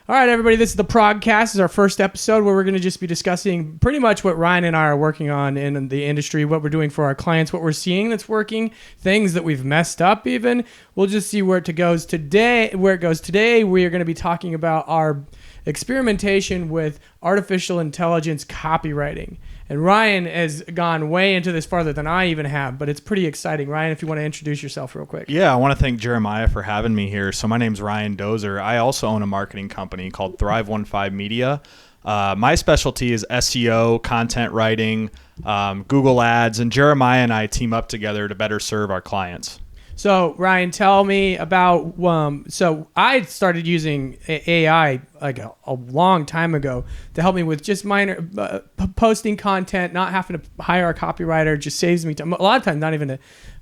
All right, everybody, this is the Progcast. This is our first episode where we're going to just be discussing pretty much what Ryan and I are working on in the industry, what we're doing for our clients, what we're seeing that's working, things that we've messed up even. We'll just see where it goes today. We are going to be talking about our experimentation with artificial intelligence copywriting. And Ryan has gone way into this farther than I even have, but it's pretty exciting. Ryan, if you want to introduce yourself real quick. Yeah, I want to thank Jeremiah for having me here. So my name's Ryan Dozer. I also own a marketing company called Thrive15 Media. My specialty is SEO, content writing, Google Ads, and Jeremiah and I team up together to better serve our clients. So Ryan, tell me about, so I started using AI like a long time ago to help me with just minor posting content, not having to hire a copywriter. Just saves me time. A lot of times not even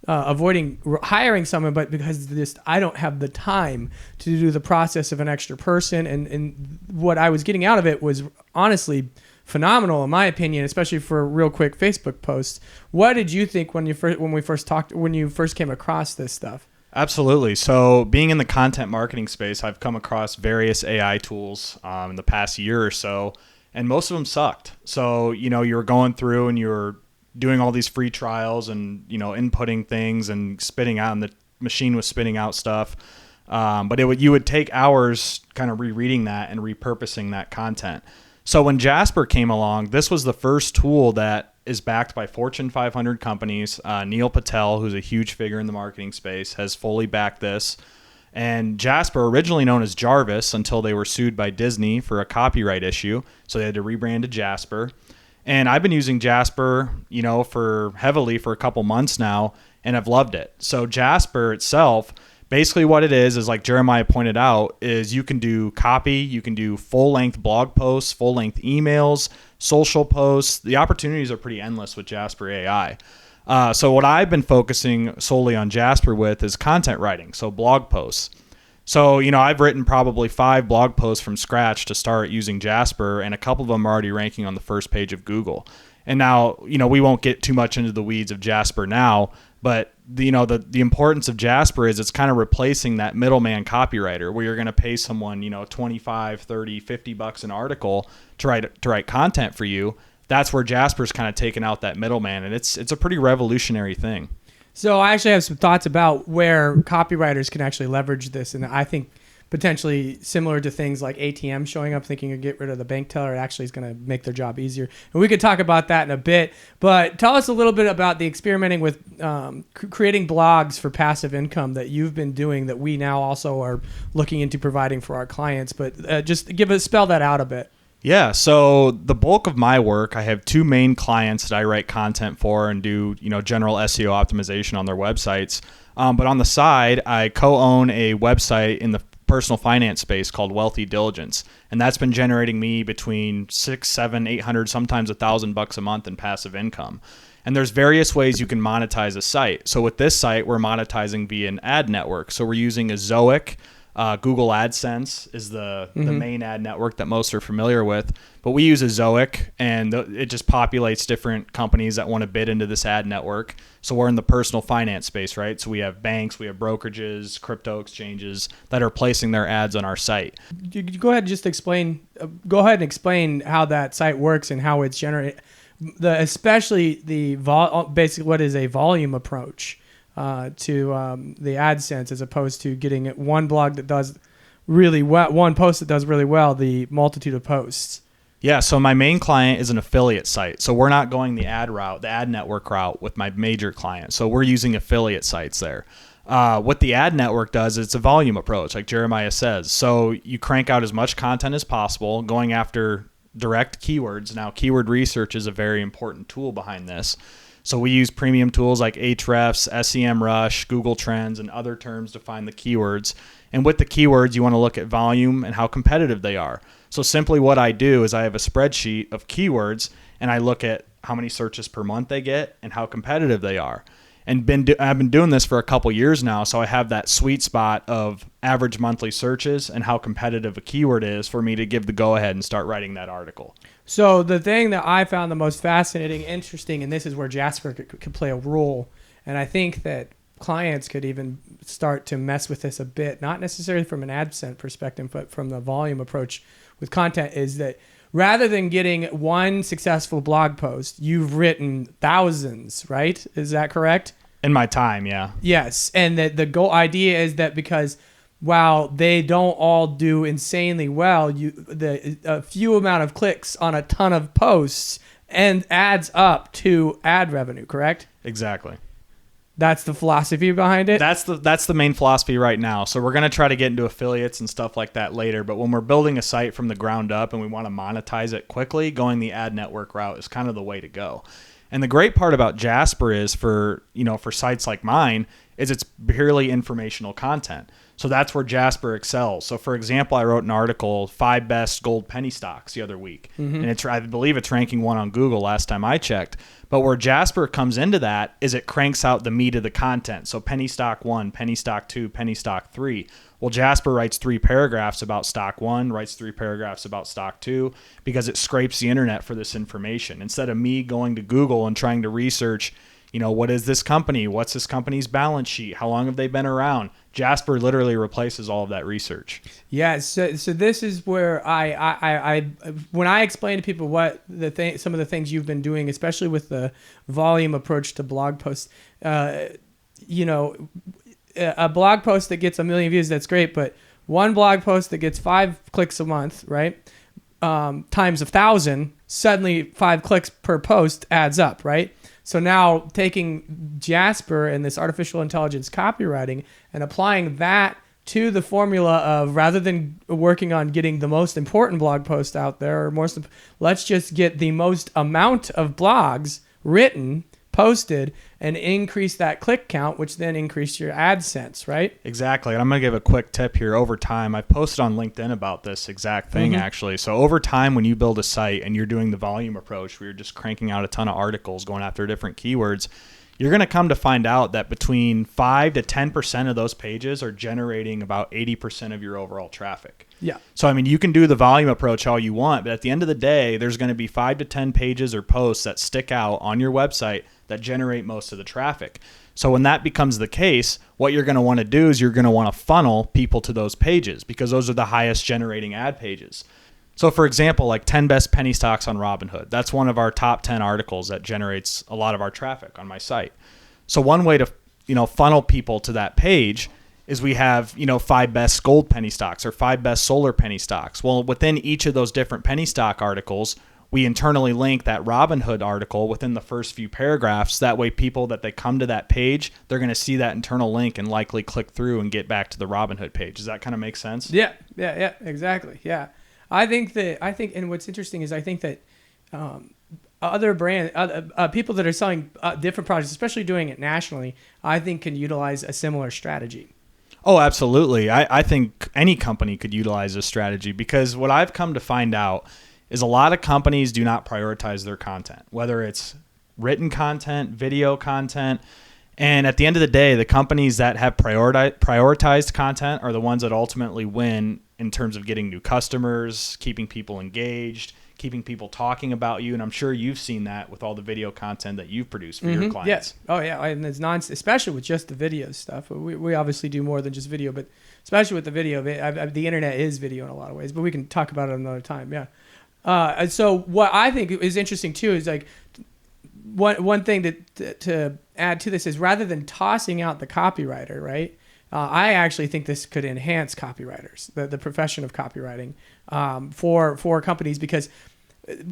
avoiding hiring someone, but because I don't have the time to do the process of an extra person. And what I was getting out of it was honestly phenomenal in my opinion, especially for real quick Facebook posts. What did you think when you first came across this stuff? Absolutely. So being in the content marketing space, I've come across various AI tools in the past year or so, and most of them sucked. So, you're going through and you're doing all these free trials and, inputting things and spitting out, and the machine was spitting out stuff. But you would take hours kind of rereading that and repurposing that content. So when Jasper came along, this was the first tool that is backed by Fortune 500 companies. Neil Patel, who's a huge figure in the marketing space, has fully backed this. And Jasper, originally known as Jarvis until they were sued by Disney for a copyright issue, so they had to rebrand to Jasper. And I've been using Jasper, for a couple months now, and I've loved it. So Jasper itself, basically what it is like Jeremiah pointed out, is you can do copy, you can do full-length blog posts, full-length emails, social posts. The opportunities are pretty endless with Jasper AI. So what I've been focusing solely on Jasper with is content writing, so blog posts. So, I've written probably 5 blog posts from scratch to start using Jasper, and a couple of them are already ranking on the first page of Google. And now, we won't get too much into the weeds of Jasper now, but the importance of Jasper is it's kind of replacing that middleman copywriter where you're going to pay someone, $25, $30, $50 an article to write content for you. That's where Jasper's kind of taken out that middleman, and it's a pretty revolutionary thing. So I actually have some thoughts about where copywriters can actually leverage this, and I think potentially similar to things like ATM showing up thinking to get rid of the bank teller, it actually is going to make their job easier. And we could talk about that in a bit, but tell us a little bit about the experimenting with creating blogs for passive income that you've been doing that we now also are looking into providing for our clients. But just spell that out a bit. Yeah, so the bulk of my work, I have 2 main clients that I write content for and do, general SEO optimization on their websites. But on the side, I co-own a website in the personal finance space called Wealthy Diligence, and that's been generating me between $600, $700, $800, sometimes $1,000 a month in passive income. And there's various ways you can monetize a site. So with this site, we're monetizing via an ad network. So we're using a Zoic. Google AdSense is the main ad network that most are familiar with, but we use a Zoic, and it just populates different companies that want to bid into this ad network. So we're in the personal finance space, right? So we have banks, we have brokerages, crypto exchanges that are placing their ads on our site. Go ahead and just explain how that site works and how it's generated, especially basically what is a volume approach to the AdSense, as opposed to getting one blog that does really well, one post that does really well, the multitude of posts. Yeah, so my main client is an affiliate site. So we're not going the ad network route with my major client. So we're using affiliate sites there. What the ad network does, it's a volume approach, like Jeremiah says. So you crank out as much content as possible, going after direct keywords. Now, keyword research is a very important tool behind this. So we use premium tools like Ahrefs, SEMrush, Google Trends, and other terms to find the keywords. And with the keywords, you want to look at volume and how competitive they are. So simply what I do is I have a spreadsheet of keywords, and I look at how many searches per month they get and how competitive they are. And I've been doing this for a couple years now, so I have that sweet spot of average monthly searches and how competitive a keyword is for me to give the go-ahead and start writing that article. So the thing that I found the most fascinating, interesting, and this is where Jasper could play a role, and I think that clients could even start to mess with this a bit, not necessarily from an AdSense perspective, but from the volume approach with content, is that rather than getting one successful blog post, you've written thousands, right? Is that correct? In my time, yeah. Yes. And that the goal idea is that because while they don't all do insanely well, a few amount of clicks on a ton of posts and adds up to ad revenue, correct? Exactly. That's the philosophy behind it? That's the main philosophy right now. So we're going to try to get into affiliates and stuff like that later. But when we're building a site from the ground up and we want to monetize it quickly, going the ad network route is kind of the way to go. And the great part about Jasper is for sites like mine is it's purely informational content. So that's where Jasper excels. So for example, I wrote an article, 5 best gold penny stocks the other week. Mm-hmm. And I believe it's ranking 1 on Google last time I checked. But where Jasper comes into that is it cranks out the meat of the content. So penny stock 1, penny stock 2, penny stock 3. Well, Jasper writes 3 paragraphs about stock 1, writes 3 paragraphs about stock 2, because it scrapes the internet for this information. Instead of me going to Google and trying to research, what is this company? What's this company's balance sheet? How long have they been around? Jasper literally replaces all of that research. Yeah, so this is where I when I explain to people what some of the things you've been doing, especially with the volume approach to blog posts, a blog post that gets 1 million views, that's great, but one blog post that gets 5 clicks a month, right? Times 1,000, suddenly 5 clicks per post adds up, right? So now taking Jasper and this artificial intelligence copywriting and applying that to the formula of, rather than working on getting the most important blog post out there, let's just get the most amount of blogs written, posted, and increase that click count, which then increase your AdSense, right? Exactly. And I'm going to give a quick tip here. Over time, I've posted on LinkedIn about this exact thing, actually. So over time, when you build a site and you're doing the volume approach, where you're just cranking out a ton of articles, going after different keywords, you're going to come to find out that between 5 to 10% of those pages are generating about 80% of your overall traffic. Yeah. So, you can do the volume approach all you want, but at the end of the day, there's going to be 5 to 10 pages or posts that stick out on your website that generate most of the traffic. So when that becomes the case, what you're going to want to do is you're going to want to funnel people to those pages, because those are the highest generating ad pages. So for example, like 10 best penny stocks on Robinhood. That's one of our top 10 articles that generates a lot of our traffic on my site. So one way to, funnel people to that page is we have, 5 best gold penny stocks or 5 best solar penny stocks. Well, within each of those different penny stock articles, we internally link that Robinhood article within the first few paragraphs. That way people that they come to that page, they're going to see that internal link and likely click through and get back to the Robinhood page. Does that kind of make sense? Yeah, exactly. Yeah. I think, and what's interesting is I think that other people that are selling different products, especially doing it nationally, I think can utilize a similar strategy. Oh, absolutely. I think any company could utilize this strategy, because what I've come to find out is a lot of companies do not prioritize their content, whether it's written content, video content. And at the end of the day, the companies that have prioritized content are the ones that ultimately win in terms of getting new customers, keeping people engaged, keeping people talking about you. And I'm sure you've seen that with all the video content that you've produced for your clients. Yes. Oh, yeah. And it's especially with just the video stuff. We obviously do more than just video, but especially with the video, the internet is video in a lot of ways, but we can talk about it another time. Yeah. And so what I think is interesting too is like one thing to add to this is, rather than tossing out the copywriter, right? I actually think this could enhance copywriters, the profession of copywriting, for companies,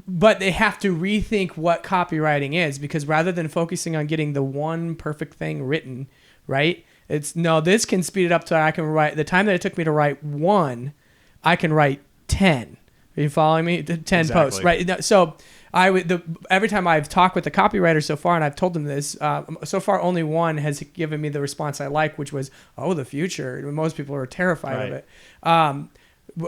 but they have to rethink what copywriting is, because rather than focusing on getting the one perfect thing written, right? This can speed it up to I can write the time that it took me to write one, I can write 10. Are you following me? 10 exactly. posts, right? So every time I've talked with the copywriter so far, and I've told them this, so far only one has given me the response I like, which was, "Oh, the future." Most people are terrified of it.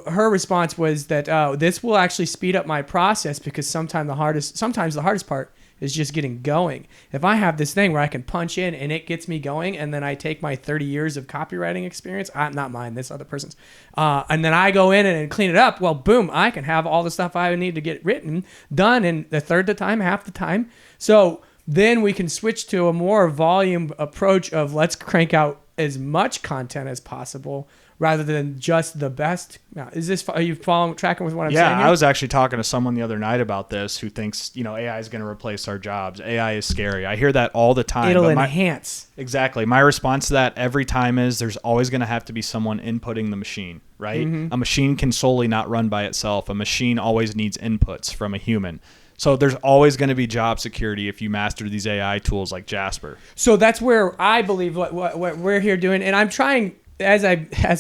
Her response was that this will actually speed up my process, because sometimes the hardest part is just getting going. If I have this thing where I can punch in and it gets me going, and then I take my 30 years of copywriting experience, not mine, this other person's, and then I go in and clean it up, well, boom, I can have all the stuff I need to get written done in a third the time, half the time. So then we can switch to a more volume approach of let's crank out as much content as possible rather than just the best. Now, are you tracking with what I'm saying? Yeah, here? I was actually talking to someone the other night about this who thinks, AI is going to replace our jobs. AI is scary. I hear that all the time. It'll enhance. Exactly. My response to that every time is there's always going to have to be someone inputting the machine, right? Mm-hmm. A machine can solely not run by itself. A machine always needs inputs from a human. So there's always going to be job security if you master these AI tools like Jasper. So that's where I believe what we're here doing, and I'm trying as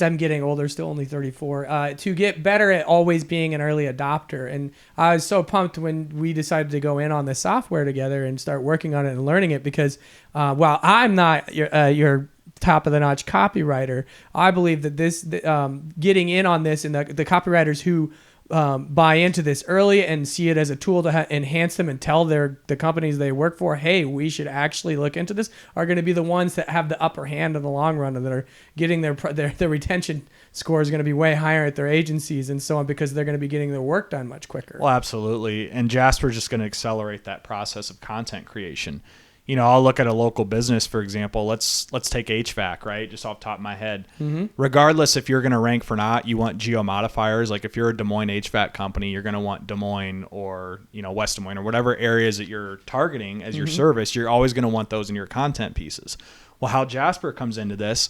I'm getting older, still only 34, to get better at always being an early adopter. And I was so pumped when we decided to go in on the software together and start working on it and learning it because while I'm not your top of the notch copywriter, I believe that this getting in on this and the copywriters who buy into this early and see it as a tool to enhance them and tell the companies they work for, hey, we should actually look into this, are going to be the ones that have the upper hand in the long run and that are getting their retention score is going to be way higher at their agencies and so on because they're going to be getting their work done much quicker. Well, absolutely. And Jasper is just going to accelerate that process of content creation. I'll look at a local business, for example. Let's take HVAC, right? Just off the top of my head. Mm-hmm. Regardless if you're going to rank for not, you want geo modifiers. Like if you're a Des Moines HVAC company, you're going to want Des Moines or, West Des Moines or whatever areas that you're targeting as your service. You're always going to want those in your content pieces. Well, how Jasper comes into this.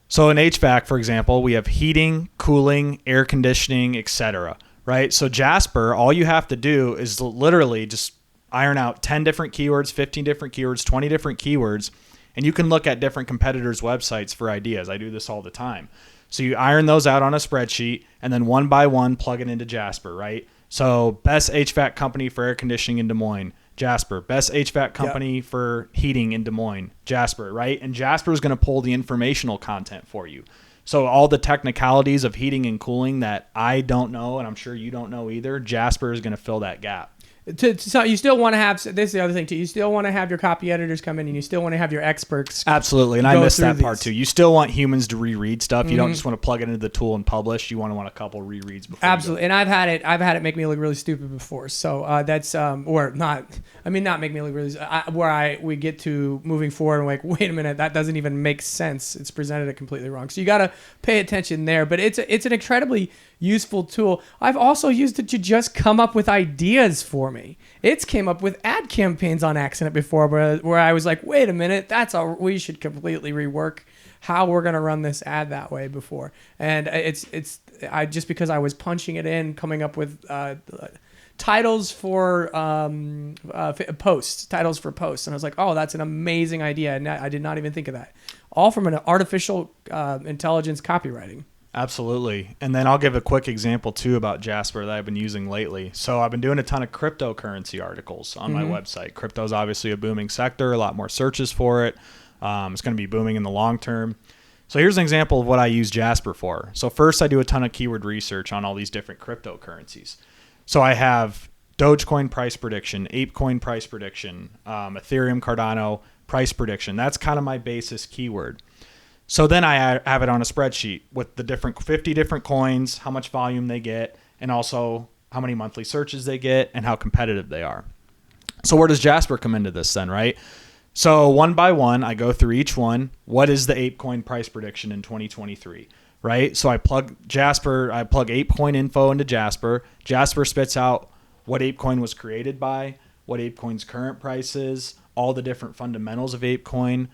So in HVAC, for example, we have heating, cooling, air conditioning, etc. Right? So Jasper, all you have to do is literally just iron out 10 different keywords, 15 different keywords, 20 different keywords, and you can look at different competitors' websites for ideas. I do this all the time. So you iron those out on a spreadsheet and then one by one plug it into Jasper, right? So best HVAC company for air conditioning in Des Moines, Jasper. Best HVAC company for heating in Des Moines, Jasper, right? And Jasper is going to pull the informational content for you. So all the technicalities of heating and cooling that I don't know, and I'm sure you don't know either, Jasper is going to fill that gap. So you still want to have, this is the other thing too, you still want to have your copy editors come in and you still want to have your experts. Absolutely. And I missed that part too. You still want humans to reread stuff. You don't just want to plug it into the tool and publish. You want a couple rereads before. Absolutely. And I've had it make me look really stupid before. So that's, or not make me look really, we get to moving forward and like, wait a minute, that doesn't even make sense. It's presented it completely wrong. So you got to pay attention there, but it's an incredibly useful tool. I've also used it to just come up with ideas for me. It's came up with ad campaigns on accident before where I was like, wait a minute, we should completely rework how we're going to run this ad that way before. And I just because I was punching it in, coming up with titles for posts. And I was like, oh, that's an amazing idea. And I did not even think of that. All from an artificial intelligence copywriting. Absolutely. And then I'll give a quick example too about Jasper that I've been using lately. So I've been doing a ton of cryptocurrency articles on my website. Crypto is obviously a booming sector, a lot more searches for it. It's going to be booming in the long term. So here's an example of what I use Jasper for. So first I do a ton of keyword research on all these different cryptocurrencies. So I have Dogecoin price prediction, ApeCoin price prediction, Ethereum, Cardano price prediction. That's kind of my basis keyword. So then I have it on a spreadsheet with the 50 different coins, how much volume they get, and also how many monthly searches they get and how competitive they are. So where does Jasper come into this then, right? So one by one, I go through each one. What is the ApeCoin price prediction in 2023, right? So I plug ApeCoin info into Jasper. Jasper spits out what ApeCoin was created by, what ApeCoin's current price is, all the different fundamentals of ApeCoin,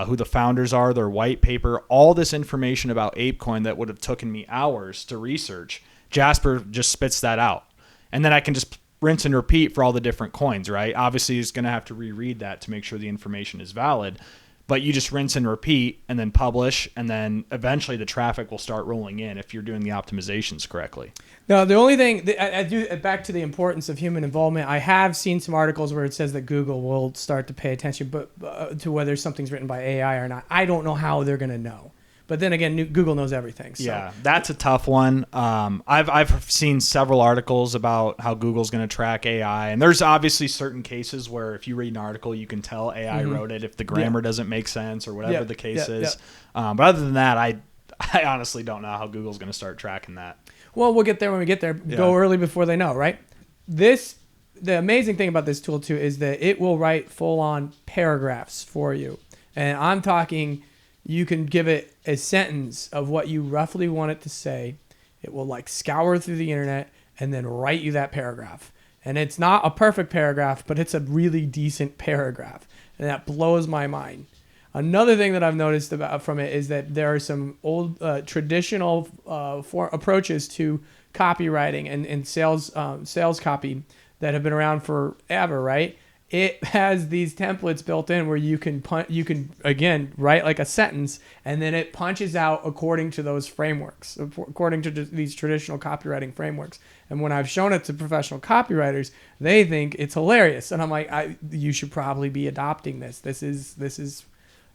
who the founders are, their white paper, all this information about ApeCoin that would have taken me hours to research. Jasper just spits that out. And then I can just rinse and repeat for all the different coins, right? Obviously, it's going to have to reread that to make sure the information is valid. But you just rinse and repeat and then publish, and then eventually the traffic will start rolling in if you're doing the optimizations correctly. No, the only thing I do, back to the importance of human involvement, I have seen some articles where it says that Google will start to pay attention to whether something's written by AI or not. I don't know how they're going to know. But then again, Google knows everything. So. Yeah, that's a tough one. I've seen several articles about how Google's going to track AI, and there's obviously certain cases where if you read an article, you can tell AI wrote it if the grammar doesn't make sense or whatever the case is. But other than that, I honestly don't know how Google's going to start tracking that. Well, we'll get there when we get there. Go early before they know, right? This the amazing thing about this tool too is that it will write full-on paragraphs for you. And I'm talking, you can give it a sentence of what you roughly want it to say. It will like scour through the internet and then write you that paragraph. And it's not a perfect paragraph, but it's a really decent paragraph. And that blows my mind. Another thing that I've noticed about from it is that there are some old traditional approaches to copywriting and sales copy that have been around forever, right? It has these templates built in where you can again write like a sentence, and then it punches out according to those frameworks, according to these traditional copywriting frameworks. And when I've shown it to professional copywriters, they think it's hilarious, and I'm like, you should probably be adopting this. This is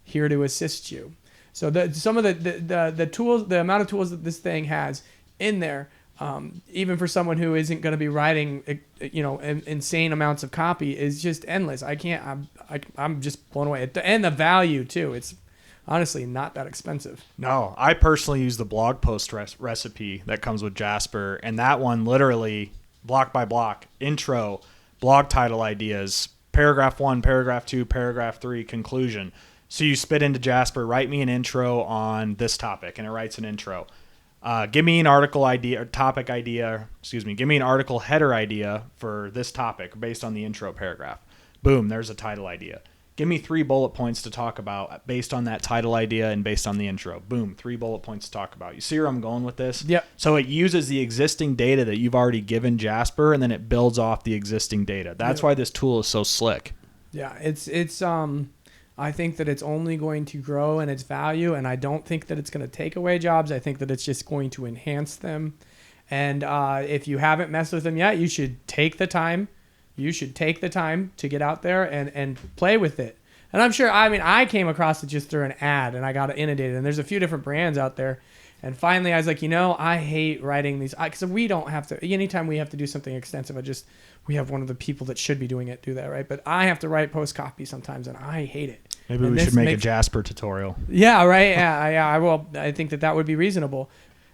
here to assist you. So some of the tools, the amount of tools that this thing has in there. Even for someone who isn't going to be writing, insane amounts of copy, is just endless. I'm just blown away. And the value too. It's honestly not that expensive. No, I personally use the blog post recipe that comes with Jasper, and that one literally block by block, intro, blog title ideas, paragraph 1, paragraph 2, paragraph 3, conclusion. So you spit into Jasper, write me an intro on this topic, and it writes an intro. Give me an article idea or topic idea. Give me an article header idea for this topic based on the intro paragraph. Boom, there's a title idea. Give me 3 bullet points to talk about based on that title idea and based on the intro. Boom, 3 bullet points to talk about. You see where I'm going with this? Yep. So it uses the existing data that you've already given Jasper, and then it builds off the existing data. That's why this tool is so slick. Yeah, it's I think that it's only going to grow in its value, and I don't think that it's going to take away jobs. I think that it's just going to enhance them. And if you haven't messed with them yet, you should take the time. You should take the time to get out there and play with it. And I'm sure, I came across it just through an ad, and I got inundated. And there's a few different brands out there. And finally, I was like, I hate writing these, because we don't have to, anytime we have to do something extensive, we have one of the people that should be doing it do that, right? But I have to write post copy sometimes, and I hate it. Maybe we should make a Jasper tutorial. Yeah, right. Yeah. I think that would be reasonable.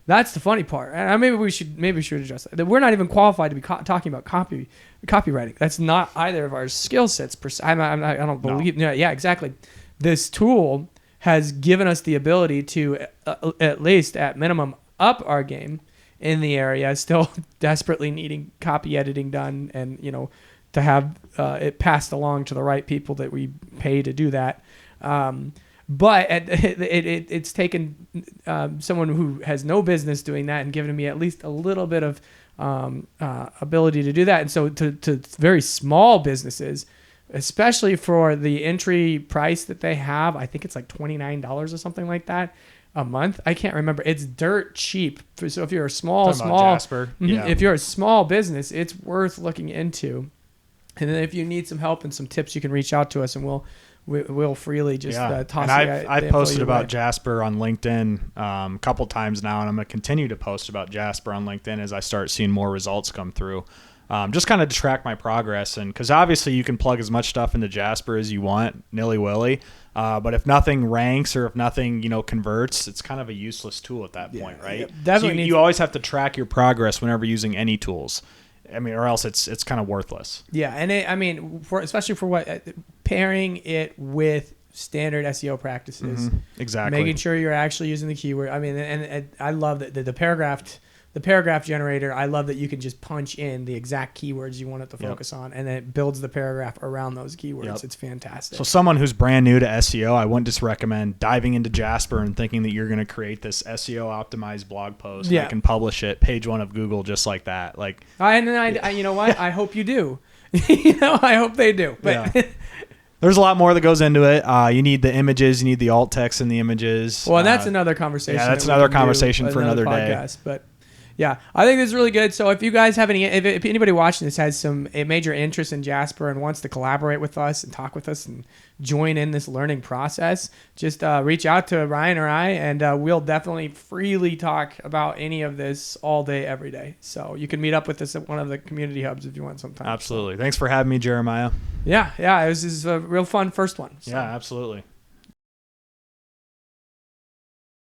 That's the funny part. And maybe we should address that. We're not even qualified to be talking about copywriting. That's not either of our skill sets. I don't believe. No. Yeah, exactly. This tool has given us the ability to, at least at minimum, up our game in the area. Still desperately needing copy editing done, and to have it passed along to the right people that we pay to do that. But it's taken someone who has no business doing that and given me at least a little bit of ability to do that. And so to very small businesses, especially for the entry price that they have, I think it's like $29 or something like that a month. I can't remember. It's dirt cheap. So if you're a small Jasper. Yeah. If you're a small business, it's worth looking into. And then if you need some help and some tips, you can reach out to us, and we'll freely just toss. And I've posted about Jasper on LinkedIn a couple times now, and I'm going to continue to post about Jasper on LinkedIn as I start seeing more results come through. Just kind of to track my progress, and because obviously you can plug as much stuff into Jasper as you want, nilly-willy. But if nothing ranks or if nothing converts, it's kind of a useless tool at that point, right? Definitely. So you always have to track your progress whenever using any tools. Or else it's kind of worthless. Yeah, and especially for what pairing it with standard SEO practices. Mm-hmm. Exactly. Making sure you're actually using the keyword. And I love that the paragraph generator. I love that you can just punch in the exact keywords you want it to focus on, and then it builds the paragraph around those keywords. Yep. It's fantastic. So someone who's brand new to SEO, I wouldn't just recommend diving into Jasper and thinking that you're going to create this SEO optimized blog post and can publish it page 1 of Google just like that. I you know what? I hope you do. I hope they do. But there's a lot more that goes into it. You need the images, you need the alt text in the images. Well, that's another conversation. Yeah, that's another conversation for another podcast, day. But yeah, I think this is really good. So if you guys have if anybody watching this has a major interest in Jasper and wants to collaborate with us and talk with us and join in this learning process, just reach out to Ryan or I, and we'll definitely freely talk about any of this all day, every day. So you can meet up with us at one of the community hubs if you want sometime. Absolutely. Thanks for having me, Jeremiah. Yeah. This is a real fun first one. So. Yeah, absolutely.